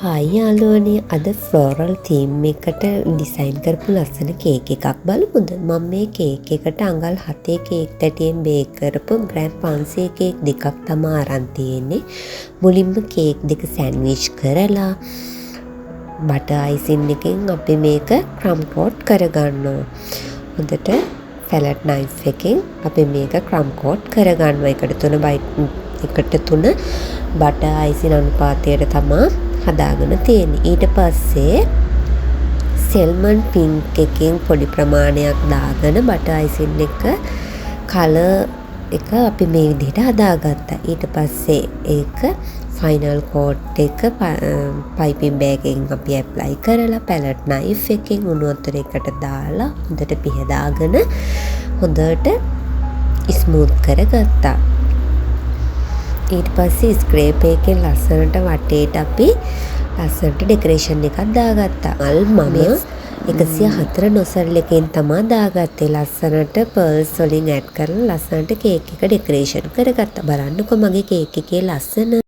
Hi යාළුවනේ අද floral theme එකට ඩිසයින් කරපු ලස්සන කේක් එකක් බලමුද? මම මේ කේක් එකට අඟල් 7 කේක් තැටියෙන් බේක් කරපු ග්‍රෑම් 500 කේක් දෙකක් තමයි අරන් තියෙන්නේ. මුලින්ම කේක් දෙක සෑන්ඩ්විච් කරලා බටර් අයිසින් එකෙන් අපි මේක ක්‍රම් කෝට් කරගන්නවා. හොඳට පැලට් නයිෆ් එකෙන් අපි මේක ක්‍රම් කෝට් කරගන්නවා. එකට 3 බටර් අයිසින් අනුපාතයට තමයි හදාගෙන තියෙන්නේ. ඊට පස්සේ සෙල්මන් පින්ක් එකෙන් පොඩි ප්‍රමාණයක් දාගෙන බටර් අයිසින් එක කලර් එක අපි මේ විදිහට හදාගත්තා. ඊට පස්සේ ඒක ෆයිනල් කෝට් එක පයිපින් බෑග් එකෙන් අපි ඇප්ලයි කරලා පැලට් නයිෆ් එකෙන් උණු වතුර එකට දාලා හොඳට පිහදාගෙන හොඳට ස්මූත් කරගත්තා. ඊට පස්සේ ස්ක්‍රේප් එකෙන් ලස්සනට වටේට අපි ලස්සනට ඩෙකරේෂන් එකක් දාගත්තා. මම 104 නොසල් එකෙන් තමයි දාගත්තේ. ලස්සනට පර්ල්ස් වලින් ඇඩ් කරලා ලස්සනට කේක් එක ඩෙකරේෂන් කරගත්තා. බලන්නකො මගේ කේක් එකේ ලස්සන